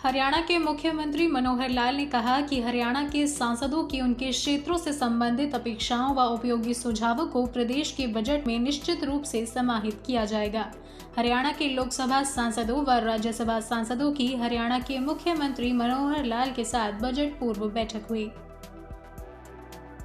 हरियाणा के मुख्यमंत्री मनोहर लाल ने कहा कि हरियाणा के सांसदों की उनके क्षेत्रों से संबंधित अपेक्षाओं व उपयोगी सुझावों को प्रदेश के बजट में निश्चित रूप से समाहित किया जाएगा। हरियाणा के लोकसभा सांसदों व राज्यसभा सांसदों की हरियाणा के मुख्यमंत्री मनोहर लाल के साथ बजट पूर्व बैठक हुई।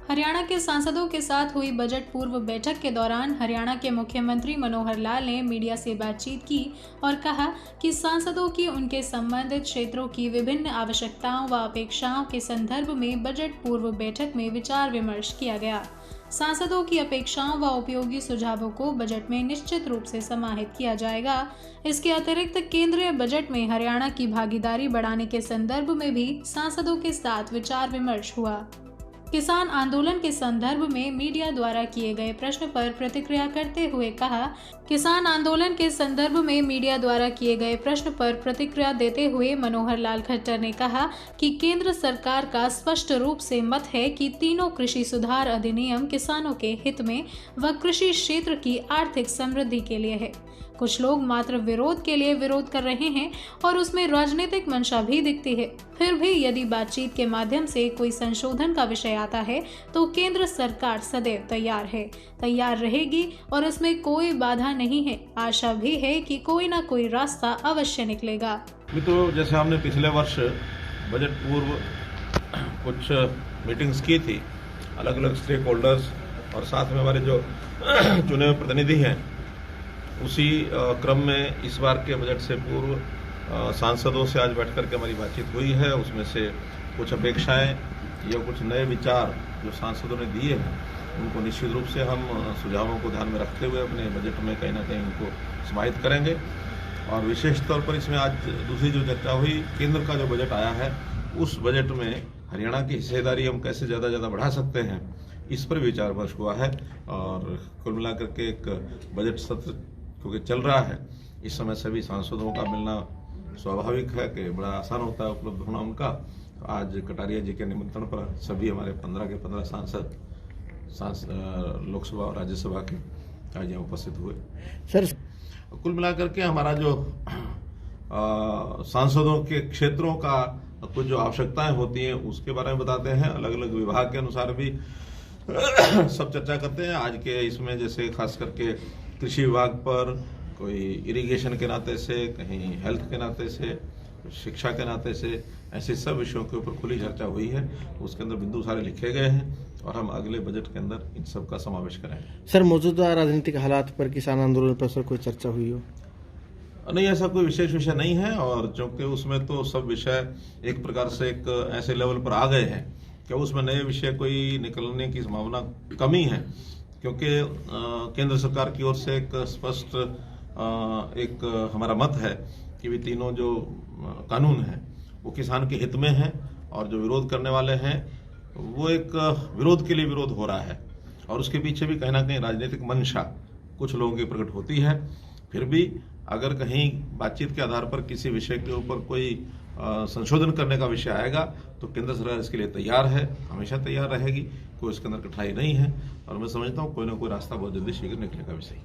हरियाणा के सांसदों के साथ हुई बजट पूर्व बैठक के दौरान हरियाणा के मुख्यमंत्री मनोहर लाल ने मीडिया से बातचीत की और कहा कि सांसदों की उनके संबंधित क्षेत्रों की विभिन्न आवश्यकताओं व अपेक्षाओं के संदर्भ में बजट पूर्व बैठक में विचार विमर्श किया गया। सांसदों की अपेक्षाओं व उपयोगी सुझावों को बजट में निश्चित रूप से समाहित किया जाएगा। इसके अतिरिक्त केंद्रीय बजट में हरियाणा की भागीदारी बढ़ाने के संदर्भ में भी सांसदों के साथ विचार विमर्श हुआ। किसान आंदोलन के संदर्भ में मीडिया द्वारा किए गए प्रश्न पर प्रतिक्रिया करते हुए कहा, किसान आंदोलन के संदर्भ में मीडिया द्वारा किए गए प्रश्न पर प्रतिक्रिया देते हुए मनोहर लाल खट्टर ने कहा कि केंद्र सरकार का स्पष्ट रूप से मत है कि तीनों कृषि सुधार अधिनियम किसानों के हित में व कृषि क्षेत्र की आर्थिक समृद्धि के लिए है। कुछ लोग मात्र विरोध के लिए विरोध कर रहे हैं और उसमें राजनीतिक मंशा भी दिखती है। फिर भी यदि बातचीत के माध्यम से कोई संशोधन का विषय आता है तो केंद्र सरकार सदैव तैयार रहेगी और इसमें कोई बाधा नहीं है। आशा भी है कि कोई ना कोई रास्ता अवश्य निकलेगा। तो जैसे हमने पिछले वर्ष बजट पूर्व कुछ मीटिंग्स की थी अलग अलग स्टेक होल्डर्स और साथ में हमारे जो चुने हुए प्रतिनिधि हैं, उसी क्रम में इस बार के बजट से पूर्व सांसदों से आज बैठ करके हमारी बातचीत हुई है। उसमें से कुछ अपेक्षाएं या कुछ नए विचार जो सांसदों ने दिए हैं, उनको निश्चित रूप से हम सुझावों को ध्यान में रखते हुए अपने बजट में कहीं ना कहीं उनको समाहित करेंगे। और विशेष तौर पर इसमें आज दूसरी जो चर्चा हुई, केंद्र का जो बजट आया है उस बजट में हरियाणा की हिस्सेदारी हम कैसे ज़्यादा बढ़ा सकते हैं, इस पर विचार विमर्श हुआ है। और कुल मिलाकर के एक बजट सत्र क्योंकि चल रहा है, इस समय सभी सांसदों का मिलना स्वाभाविक है कि बड़ा आसान होता है उपलब्ध होना उनका। तो आज कटारिया जी के निमंत्रण पर सभी हमारे 15 के 15 सांसद लोकसभा और राज्यसभा के आज यहाँ उपस्थित हुए। सर, कुल मिलाकर के हमारा जो सांसदों के क्षेत्रों का कुछ जो आवश्यकताएं होती हैं उसके बारे में बताते हैं। अलग अलग विभाग के अनुसार भी सब चर्चा करते हैं। आज के इसमें जैसे खास करके कृषि विभाग पर कोई इरिगेशन के नाते से, कहीं हेल्थ के नाते से, शिक्षा के नाते से, ऐसे सब विषयों के ऊपर खुली चर्चा हुई है। उसके अंदर बिंदु सारे लिखे गए हैं और हम अगले बजट के अंदर इन सब का समावेश करेंगे। सर, मौजूदा राजनीतिक हालात पर, किसान आंदोलन पर सर कोई चर्चा हुई हो? नहीं, ऐसा कोई विशेष विषय नहीं है। और चूंकि उसमें तो सब विषय एक प्रकार से एक ऐसे लेवल पर आ गए हैं कि उसमें नए विषय कोई निकलने की संभावना कमी है, क्योंकि केंद्र सरकार की ओर से एक स्पष्ट एक हमारा मत है कि भी तीनों जो कानून हैं वो किसान के हित में हैं और जो विरोध करने वाले हैं वो एक विरोध के लिए विरोध हो रहा है और उसके पीछे भी कहीं ना कहीं राजनीतिक मंशा कुछ लोगों की प्रकट होती है। फिर भी अगर कहीं बातचीत के आधार पर किसी विषय के ऊपर कोई संशोधन करने का विषय आएगा तो केंद्र सरकार इसके लिए तैयार है, हमेशा तैयार रहेगी। कोई इसके अंदर कठिनाई नहीं है और मैं समझता हूँ कोई ना कोई रास्ता बहुत जल्दी शीघ्र निकलेगा भी सही।